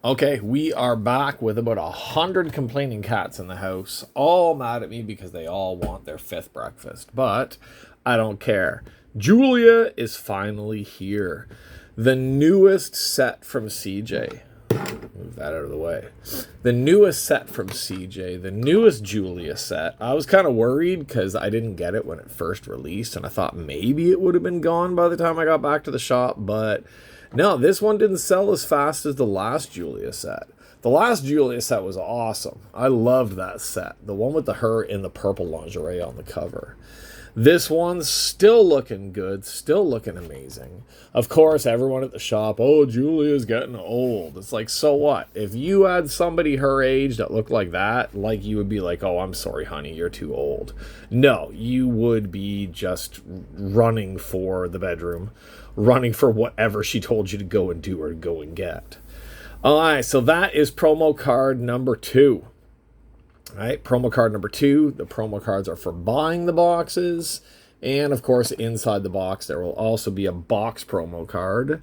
Okay, we are back with about 100 complaining cats in the house, all mad at me because they all want their fifth breakfast. But I don't care. Julia is finally here. The newest set from CJ. Move that out of the way. The newest set from CJ, the newest Julia set. I was kind of worried because I didn't get it when it first released, and I thought maybe it would have been gone by the time I got back to the shop, but no, this one didn't sell as fast as the last Julia set. The last Julia set was awesome. I loved that set. The one with her in the purple lingerie on the cover. This one's still looking good, still looking amazing. Of course, everyone at the shop, oh, Julia's getting old. It's like, so what? If you had somebody her age that looked like that, like you would be like, oh, I'm sorry, honey, you're too old. No, you would be just running for the bedroom, running for whatever she told you to go and do or go and get. All right, so that is promo card number 2. All right, promo card number 2. The promo cards are for buying the boxes. And, of course, inside the box, there will also be a box promo card.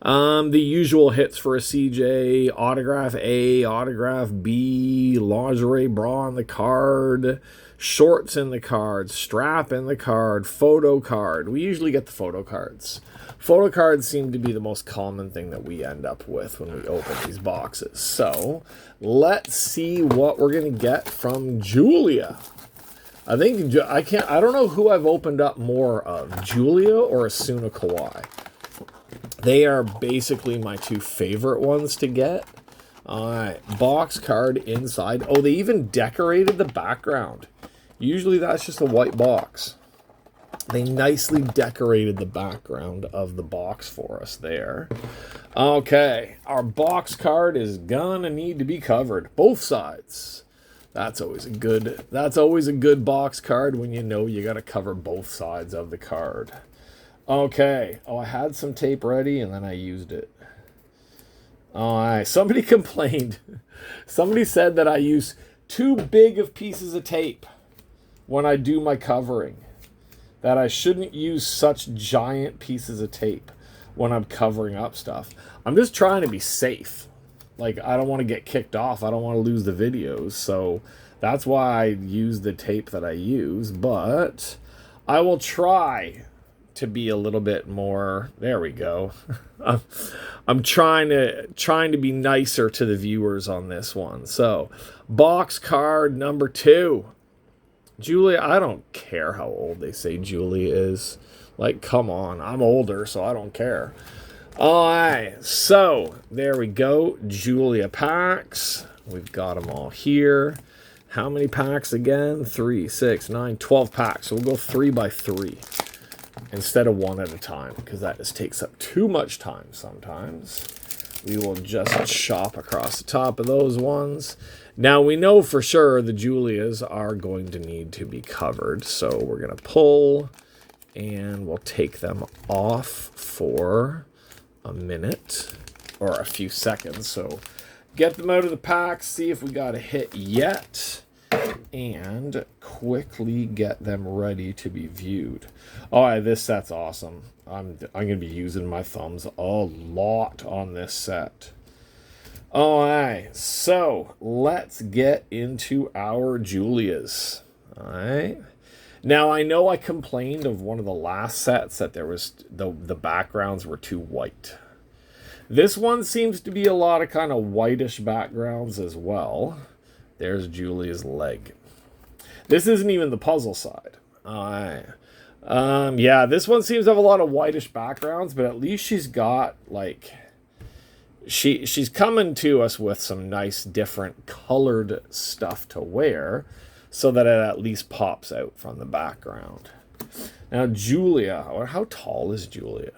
The usual hits for a CJ: autograph A, autograph B, lingerie bra in the card, shorts in the card, strap in the card, photo card. We usually get the photo cards. Photo cards seem to be the most common thing that we end up with when we open these boxes. So let's see what we're going to get from Julia. I don't know who I've opened up more of, Julia or Asuna Kawhi. They are basically my two favorite ones to get. All right, box card inside. Oh, they even decorated the background. Usually that's just a white box. They nicely decorated the background of the box for us there. Okay, our box card is gonna need to be covered, both sides. That's always a good box card when you know you got to cover both sides of the card. Okay. Oh, I had some tape ready and then I used it. All right. Somebody complained. Somebody said that I use too big of pieces of tape when I do my covering. That I shouldn't use such giant pieces of tape when I'm covering up stuff. I'm just trying to be safe. Like, I don't want to get kicked off. I don't want to lose the videos. So that's why I use the tape that I use. But I will try to be a little bit more. There we go. I'm trying to be nicer to the viewers on this one. So, box card number 2. Julia, I don't care how old they say Julia is. Like, come on. I'm older, so I don't care. All right, so there we go. Julia packs. We've got them all here. How many packs again? 3, 6, 9, 12 packs. So we'll go 3 by 3 instead of 1 at a time because that just takes up too much time sometimes. We will just chop across the top of those ones. Now we know for sure the Julias are going to need to be covered. So we're going to pull and we'll take them off for a minute or a few seconds. So get them out of the pack, see if we got a hit yet, and quickly get them ready to be viewed. All right, this set's awesome. I'm gonna be using my thumbs a lot on this set. All right, so let's get into our Julias. All right. Now, I know I complained of one of the last sets that there was the backgrounds were too white. This one seems to be a lot of kind of whitish backgrounds as well. There's Julia's leg. This isn't even the puzzle side. All right. Yeah, this one seems to have a lot of whitish backgrounds, but at least she's got like she's coming to us with some nice different colored stuff to wear, so that it at least pops out from the background. Now, Julia, or how tall is Julia?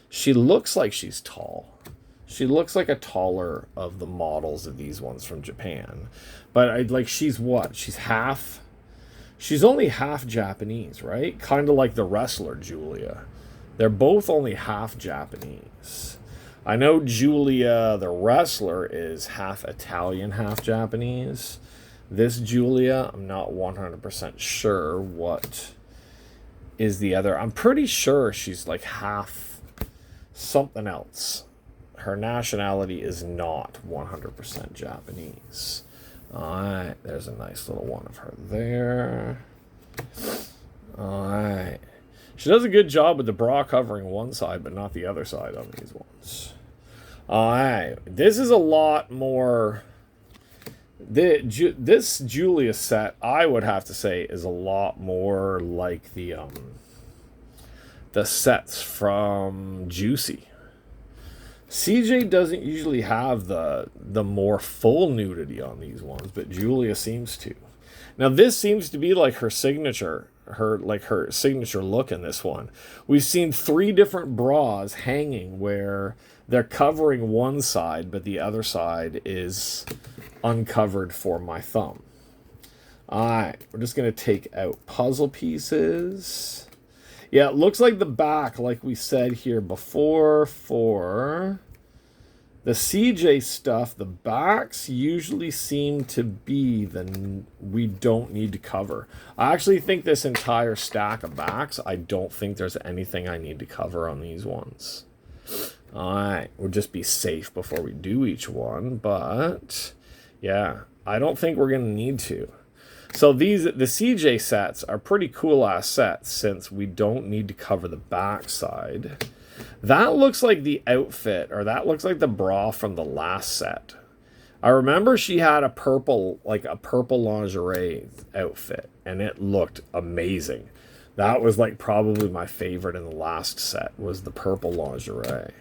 She looks like she's tall. She looks like a taller of the models of these ones from Japan. But she's what? She's only half Japanese, right? Kind of like the wrestler Julia. They're both only half Japanese. I know Julia, the wrestler, is half Italian, half Japanese. This Julia, I'm not 100% sure what is the other. I'm pretty sure she's like half something else. her nationality is not 100% Japanese. Alright, there's a nice little one of her there. Alright. She does a good job with the bra covering one side, but not the other side on these ones. Alright, this is a lot more... This Julia set, I would have to say, is a lot more like the sets from Juicy. CJ doesn't usually have the more full nudity on these ones, but Julia seems to. Now this seems to be like her signature look in this one. We've seen 3 different bras hanging where they're covering one side, but the other side is uncovered for my thumb. Alright, we're just going to take out puzzle pieces. Yeah, it looks like the back, like we said here before, for the CJ stuff, the backs usually seem to be we don't need to cover. I actually think this entire stack of backs, I don't think there's anything I need to cover on these ones. Alright, we'll just be safe before we do each one, but yeah, I don't think we're going to need to. So the CJ sets are pretty cool ass sets since we don't need to cover the back side. That looks like the outfit, or that looks like the bra from the last set. I remember she had a purple lingerie outfit, and it looked amazing. That was like probably my favorite in the last set, was the purple lingerie.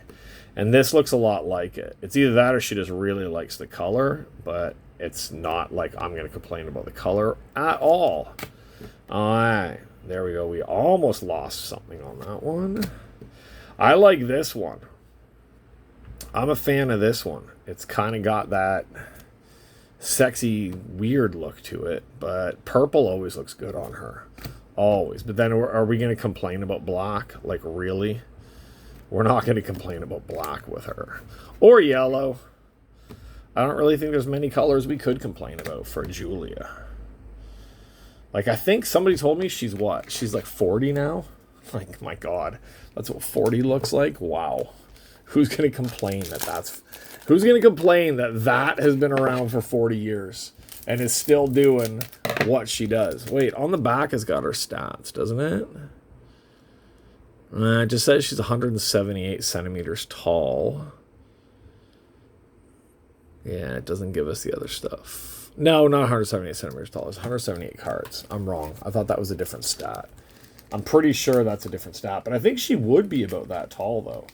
And this looks a lot like it. It's either that or she just really likes the color, but it's not like I'm going to complain about the color at all. Alright, there we go. We almost lost something on that one. I like this one. I'm a fan of this one. It's kind of got that sexy, weird look to it, but purple always looks good on her. Always. But then are we going to complain about black? Like, really? We're not going to complain about black with her. Or yellow. I don't really think there's many colors we could complain about for Julia. Like, I think somebody told me she's what? She's like 40 now? Like, my God. That's what 40 looks like? Wow. Who's going to complain who's going to complain that has been around for 40 years and is still doing what she does? Wait, on the back has got her stats, doesn't it? It just says she's 178 centimeters tall. Yeah, it doesn't give us the other stuff. No, not 178 centimeters tall. It's 178 carats. I'm wrong. I thought that was a different stat. I'm pretty sure that's a different stat. But I think she would be about that tall, though.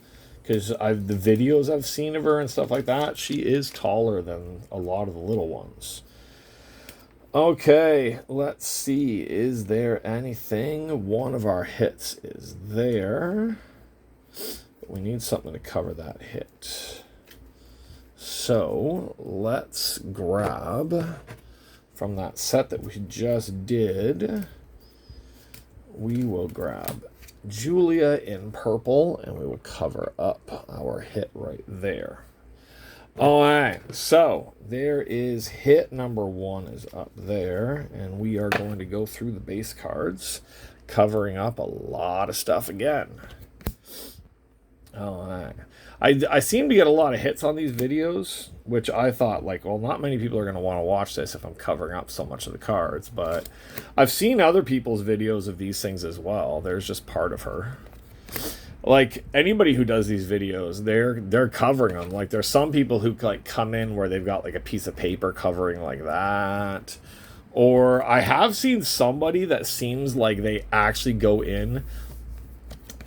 Because the videos I've seen of her and stuff like that, she is taller than a lot of the little ones. Okay, let's see. Is there anything? One of our hits is there. But we need something to cover that hit. So, let's grab from that set that we just did. We will grab Julia in purple, and we will cover up our hit right there. Alright, so there is hit number 1 is up there, and we are going to go through the base cards, covering up a lot of stuff again. Alright. I seem to get a lot of hits on these videos, which I thought, like, well, not many people are going to want to watch this if I'm covering up so much of the cards, but I've seen other people's videos of these things as well. There's just part of her. Like, anybody who does these videos, they're covering them. Like, there's some people who, like, come in where they've got, like, a piece of paper covering like that. Or I have seen somebody that seems like they actually go in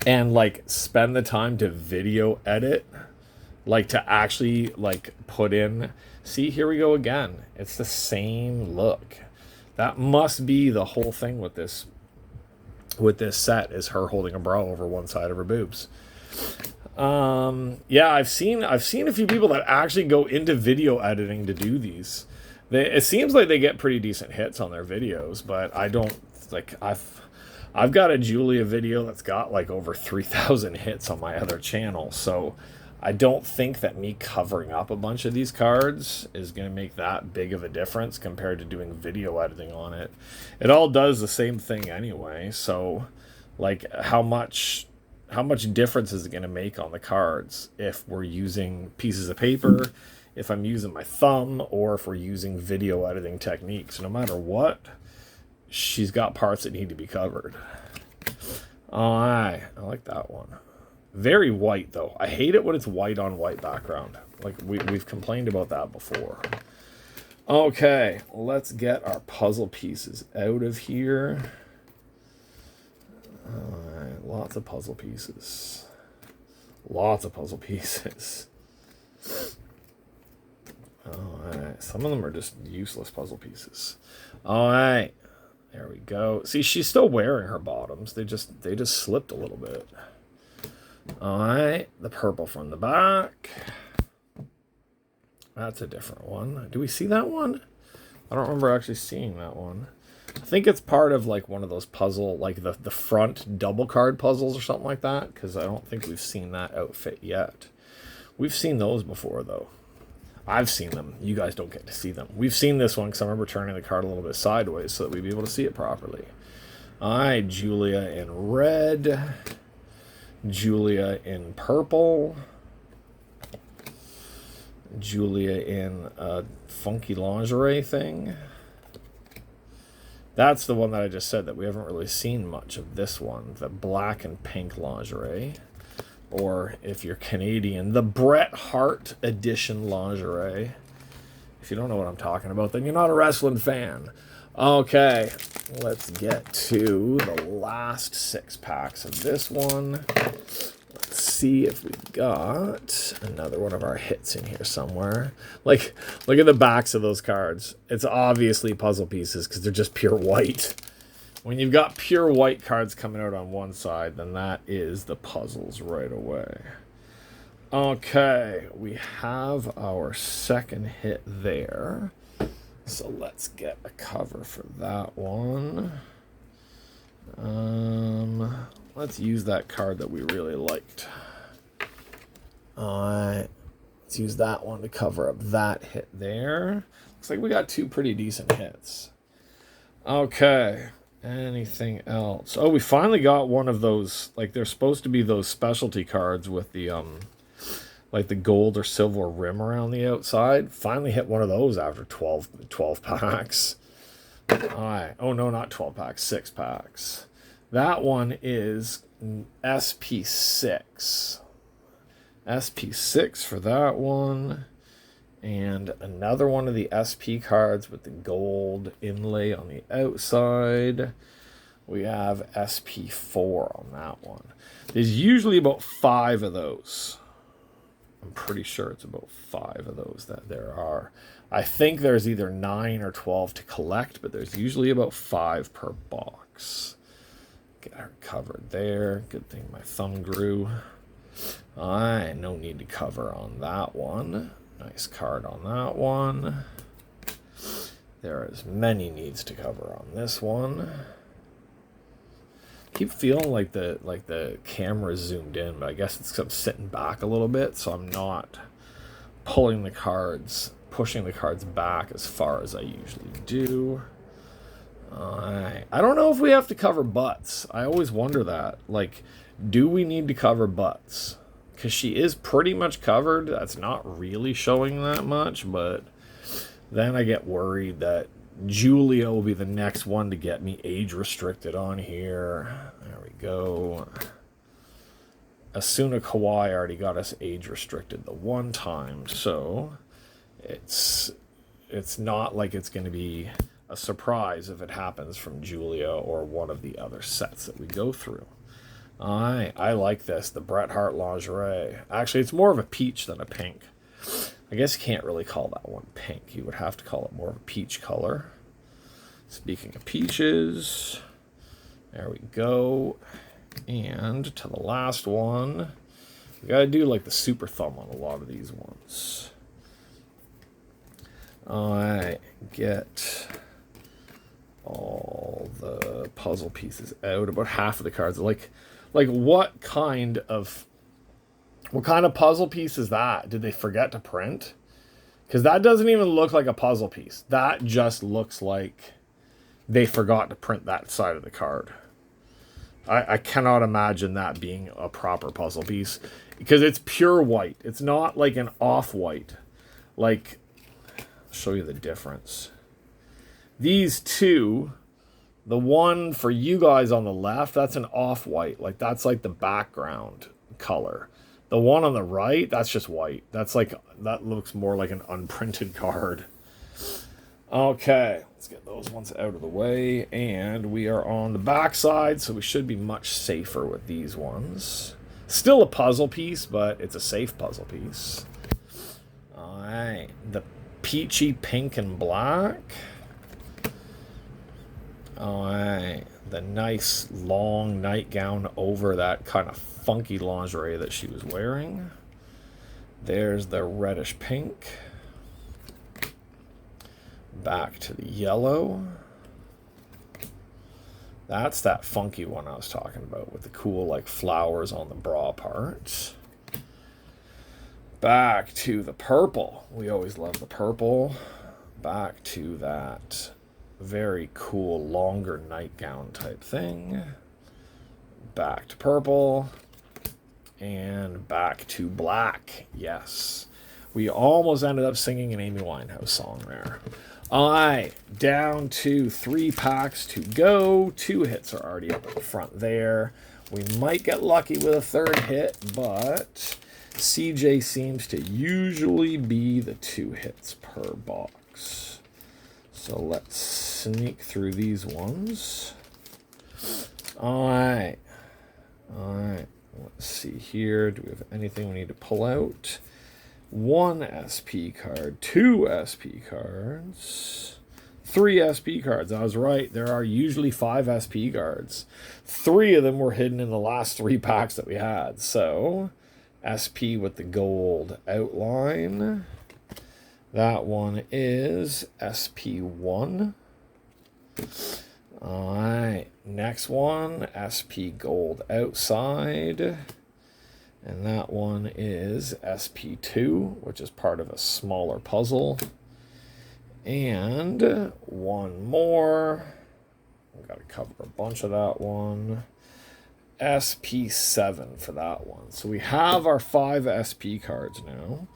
and, like, spend the time to video edit, like, to actually, like, put in, see, here we go again. It's the same look. That must be the whole thing with this set, is her holding a bra over one side of her boobs. Yeah, I've seen a few people that actually go into video editing to do these. It seems like they get pretty decent hits on their videos, but I don't, like, I've got a Julia video that's got like over 3,000 hits on my other channel, so I don't think that me covering up a bunch of these cards is going to make that big of a difference compared to doing video editing on it. It all does the same thing anyway, so like how much How much difference is it going to make on the cards if we're using pieces of paper, if I'm using my thumb, or if we're using video editing techniques? No matter what, she's got parts that need to be covered. I like that one. Very white, though. I hate it when it's white on white background. Like, we've complained about that before. Okay, let's get our puzzle pieces out of here. Alright, lots of puzzle pieces. Lots of puzzle pieces. Alright, some of them are just useless puzzle pieces. Alright, there we go. See, she's still wearing her bottoms. They just slipped a little bit. Alright, the purple from the back. That's a different one. Do we see that one? I don't remember actually seeing that one. I think it's part of like one of those puzzle, like the front double card puzzles or something like that, because I don't think we've seen that outfit yet. We've seen those before, though. I've seen them. You guys don't get to see them. We've seen this one because I remember turning the card a little bit sideways so that we'd be able to see it properly. All right, Julia in red. Julia in purple. Julia in a funky lingerie thing. That's the one that I just said that we haven't really seen much of. This one, the black and pink lingerie. Or if you're Canadian, the Bret Hart edition lingerie. If you don't know what I'm talking about, then you're not a wrestling fan. Okay, let's get to the last 6 packs of this one. Let's see if we've got another one of our hits in here somewhere. Like, look at the backs of those cards. It's obviously puzzle pieces because they're just pure white. When you've got pure white cards coming out on one side, then that is the puzzles right away. Okay, we have our second hit there. So let's get a cover for that one. Let's use that card that we really liked. Alright, let's use that one to cover up that hit there. Looks like we got 2 pretty decent hits. Okay. Anything else? Oh, we finally got one of those, like they're supposed to be those specialty cards with the like the gold or silver rim around the outside. Finally hit one of those after 12 packs. All right. Oh no, not 12 packs, 6 packs. That one is SP6. SP6 for that one. And another one of the SP cards with the gold inlay on the outside. We have SP4 on that one. There's usually about 5 of those. I'm pretty sure it's about 5 of those that there are. I think there's either 9 or 12 to collect, but there's usually about 5 per box. Get her covered there. Good thing my thumb grew. Alright, no need to cover on that one. Nice card on that one. There is many needs to cover on this one. Keep feeling like the camera zoomed in, but I guess it's because I'm sitting back a little bit, so I'm not pushing the cards back as far as I usually do. I don't know if we have to cover butts. I always wonder that. Like, do we need to cover butts? Because she is pretty much covered. That's not really showing that much, but then I get worried that Julia will be the next one to get me age restricted on here. There we go. Asuna Kawai already got us age restricted the one time, so it's not like it's going to be a surprise if it happens from Julia or one of the other sets that we go through. I like this, the Bret Hart lingerie. Actually, it's more of a peach than a pink. I guess you can't really call that one pink. You would have to call it more of a peach color. Speaking of peaches, there we go. And to the last one, we gotta do like the super thumb on a lot of these ones. I get all the puzzle pieces out. About half of the cards. Like what kind of puzzle piece is that? Did they forget to print? Because that doesn't even look like a puzzle piece. That just looks like they forgot to print that side of the card. I cannot imagine that being a proper puzzle piece because it's pure white. It's not like an off-white. Like, I'll show you the difference. These two, the one for you guys on the left, that's an off-white. Like, that's like the background color. The one on the right, that's just white. That's like, that looks more like an unprinted card. Okay, let's get those ones out of the way. And we are on the back side, so we should be much safer with these ones. Still a puzzle piece, but it's a safe puzzle piece. All right, the peachy pink and black. All right, the nice long nightgown over that kind of funky lingerie that she was wearing. There's the reddish pink. Back to the yellow. That's that funky one I was talking about with the cool like flowers on the bra part. Back to the purple. We always love the purple. Back to that very cool longer nightgown type thing. Back to purple. And back to black. Yes. We almost ended up singing an Amy Winehouse song there. All right, down to 3 packs to go. 2 hits are already up at the front there. We might get lucky with a 3rd hit, but CJ seems to usually be the 2 hits per box. So let's sneak through these ones. All right. All right. Let's see here. Do we have anything we need to pull out? 1 SP card, 2 SP cards, 3 SP cards. I was right. There are usually 5 SP cards. 3 of them were hidden in the last 3 packs that we had. So, SP with the gold outline. That one is SP1. All right. Next one, SP gold outside. And that one is SP2, which is part of a smaller puzzle. And one more. I've got to cover a bunch of that one. SP7 for that one. So we have our 5 SP cards now.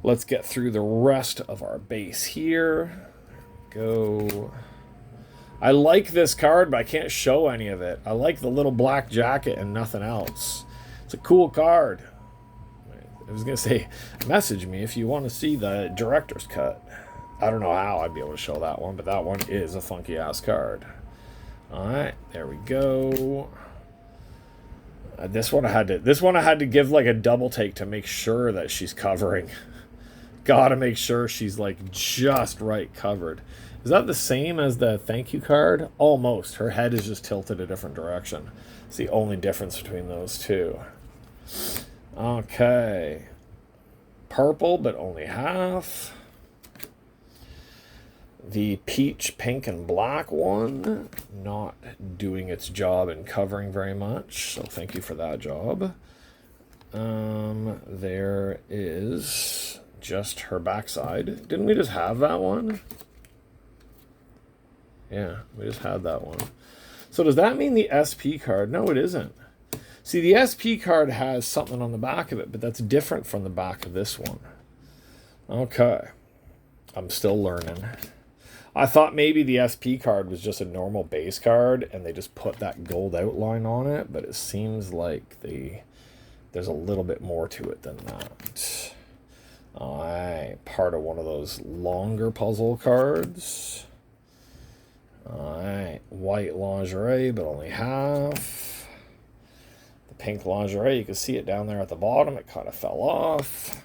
Let's get through the rest of our base here. Go. I like this card, but I can't show any of it. I like the little black jacket and nothing else. It's a cool card. I was going to say, message me if you want to see the director's cut. I don't know how I'd be able to show that one, but that one is a funky-ass card. All right, there we go. This one I had to give like a double take to make sure that she's covering. Gotta make sure she's like just right covered. Is that the same as the thank you card? Almost. Her head is just tilted a different direction. It's the only difference between those two. Okay. Purple, but only half. The peach, pink, and black one. Not doing its job and covering very much. So thank you for that job. There is just her backside. Didn't we just have that one? Yeah, we just had that one. So does that mean the SP card? No, it isn't. See, the SP card has something on the back of it, but that's different from the back of this one. Okay. I'm still learning. I thought maybe the SP card was just a normal base card, and they just put that gold outline on it, but it seems like there's a little bit more to it than that. Alright, part of one of those longer puzzle cards. Alright, white lingerie, but only half. The pink lingerie, you can see it down there at the bottom. It kind of fell off.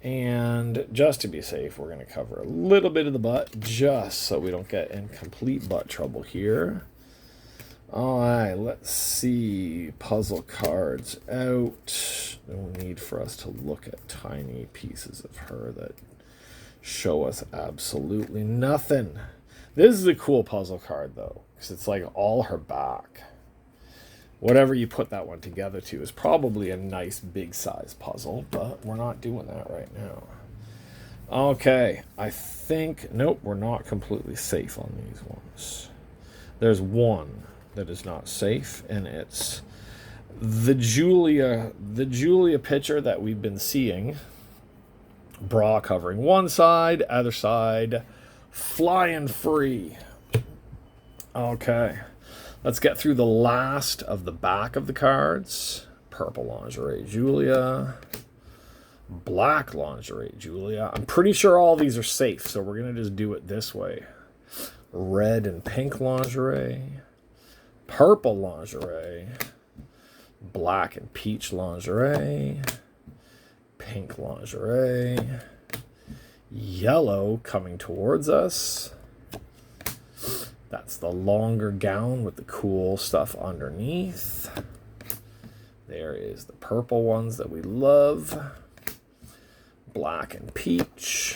And just to be safe, we're going to cover a little bit of the butt, just so we don't get in complete butt trouble here. Alright, let's see. Puzzle cards out. No need for us to look at tiny pieces of her that show us absolutely nothing. This is a cool puzzle card, though, because it's like all her back. Whatever you put that one together to is probably a nice big size puzzle, but we're not doing that right now. Okay, I think, nope, we're not completely safe on these ones. There's one. that is not safe, and it's the Julia picture that we've been seeing. Bra covering one side, other side flying free. Okay, let's get through the last of the back of the cards. Purple lingerie Julia, black lingerie Julia. I'm pretty sure all these are safe, so we're gonna just do it this way. Red and pink lingerie, purple lingerie, black and peach lingerie, pink lingerie, yellow coming towards us. That's the longer gown with the cool stuff underneath. There is the purple ones that we love. Black and peach.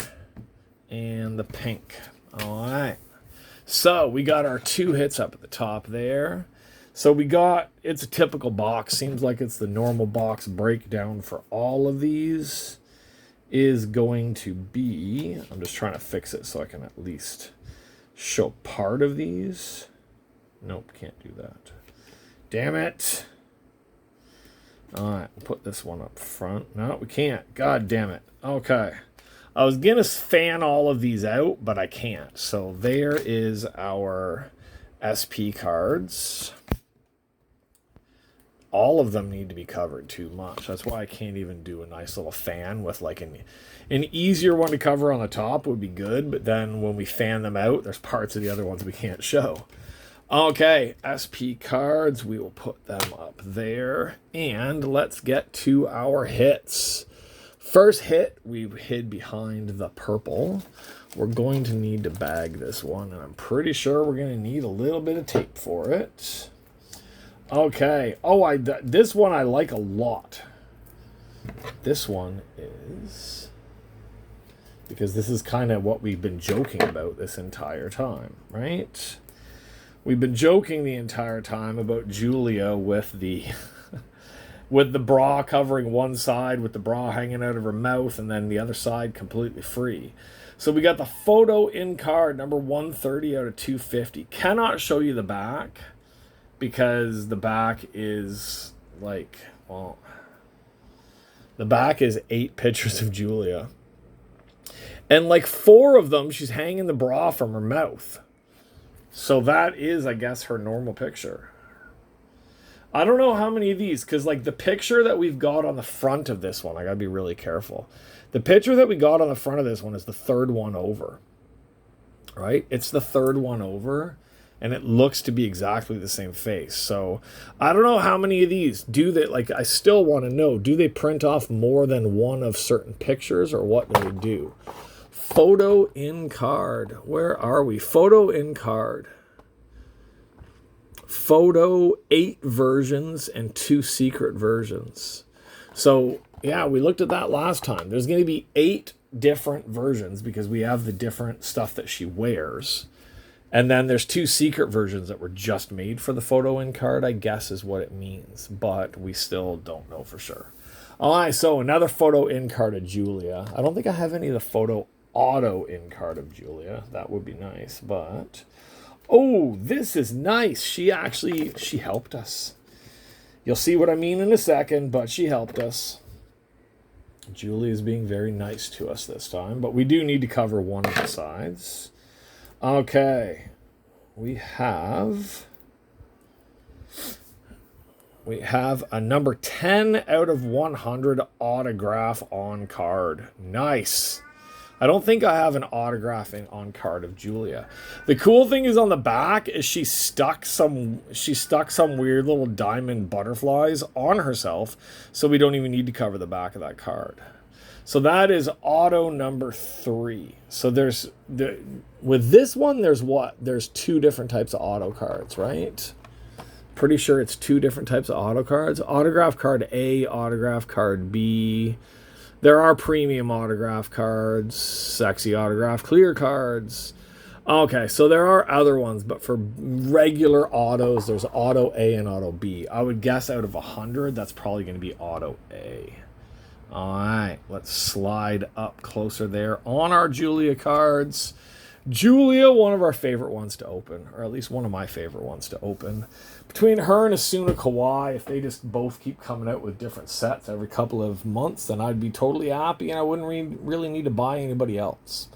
And the pink. All right. So we got our 2 hits up at the top there. So we got, it's a typical box. Seems like it's the normal box breakdown for all of these. Is going to be, I'm just trying to fix it so I can at least show part of these. Nope, can't do that. Damn it. All right, we'll put this one up front. No, we can't. God damn it. Okay. I was going to fan all of these out, but I can't. So there is our SP cards. All of them need to be covered too much. That's why I can't even do a nice little fan with like an easier one to cover on the top would be good. But then when we fan them out, there's parts of the other ones we can't show. Okay, SP cards, we will put them up there. And let's get to our hits. First hit, we hid behind the purple. We're going to need to bag this one, and I'm pretty sure we're going to need a little bit of tape for it. Okay. Oh, this one I like a lot. This one is... because this is kind of what we've been joking about this entire time, right? We've been joking the entire time about Julia with the with the bra covering one side, with the bra hanging out of her mouth, and then the other side completely free. So we got the photo in card, number 130 out of 250. Cannot show you the back, because the back is like, well, the back is 8 pictures of Julia. And like 4 of them, she's hanging the bra from her mouth. So that is, I guess, her normal picture. I don't know how many of these, because like the picture that we've got on the front of this one, I gotta be really careful. The picture that we got on the front of this one is the 3rd one over. Right? It's the 3rd one over, and it looks to be exactly the same face. So I don't know how many of these do they, like, I still want to know, do they print off more than one of certain pictures, or what do they do? Photo in card. Where are we? Photo in card. Photo 8 versions and 2 secret versions. So yeah, we looked at that last time. There's going to be 8 different versions because we have the different stuff that she wears. And then there's 2 secret versions that were just made for the photo in card, I guess is what it means. But we still don't know for sure. All right, so another photo in card of Julia. I don't think I have any of the photo auto in card of Julia. That would be nice, but... oh, this is nice. She helped us. You'll see what I mean in a second, but she helped us. Julie is being very nice to us this time, but we do need to cover one of the sides. Okay. We have a number 10 out of 100 autograph on card. Nice. I don't think I have an autograph on card of Julia. The cool thing is on the back is she stuck some weird little diamond butterflies on herself, so we don't even need to cover the back of that card. So that is auto number 3. So with this one, there's 2 different types of auto cards, right? Pretty sure it's 2 different types of auto cards. Autograph card A, autograph card B. There are premium autograph cards, sexy autograph clear cards. Okay, so there are other ones, but for regular autos, there's auto A and auto B. I would guess out of 100, that's probably going to be auto A. All right, let's slide up closer there on our Julia cards. Julia, one of our favorite ones to open, or at least one of my favorite ones to open. Between her and Asuna Kawhi, if they just both keep coming out with different sets every couple of months, then I'd be totally happy and I wouldn't really need to buy anybody else.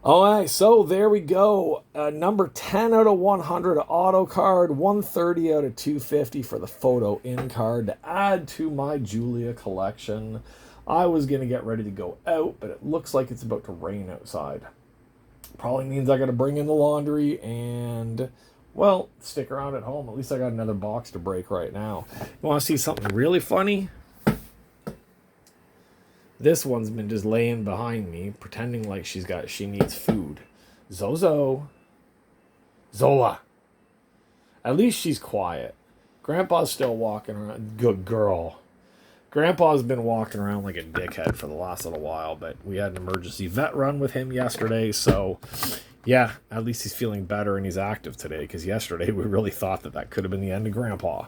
Alright, so there we go. Number 10 out of 100 auto card, 130 out of 250 for the photo in card to add to my Julia collection. I was going to get ready to go out, but it looks like it's about to rain outside. Probably means I got to bring in the laundry and, well, stick around at home. At least I got another box to break right now. You want to see something really funny? This one's been just laying behind me, pretending like she needs food. Zozo. Zola. At least she's quiet. Grandpa's still walking around. Good girl. Grandpa's been walking around like a dickhead for the last little while, but we had an emergency vet run with him yesterday, so yeah, at least he's feeling better and he's active today, because yesterday we really thought that could have been the end of Grandpa.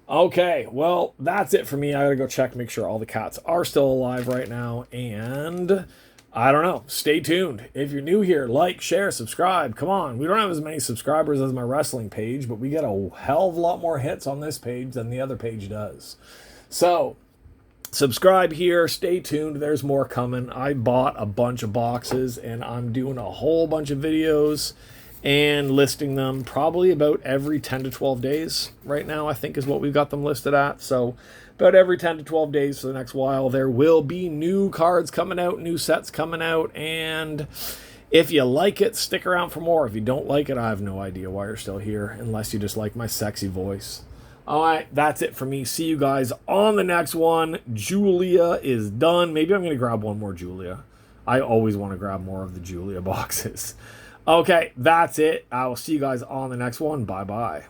Okay, well, that's it for me. I gotta go check, make sure all the cats are still alive right now, and I don't know. Stay tuned. If you're new here, like, share, subscribe. Come on. We don't have as many subscribers as my wrestling page, but we get a hell of a lot more hits on this page than the other page does. So subscribe here, stay tuned, there's more coming. I bought a bunch of boxes and I'm doing a whole bunch of videos and listing them probably about every 10 to 12 days right now, I think is what we've got them listed at. So about every 10 to 12 days for the next while, there will be new cards coming out, new sets coming out, and if you like it, stick around for more. If you don't like it, I have no idea why you're still here, unless you just like my sexy voice. Alright, that's it for me. See you guys on the next one. Julia is done. Maybe I'm going to grab one more Julia. I always want to grab more of the Julia boxes. Okay, that's it. I will see you guys on the next one. Bye-bye.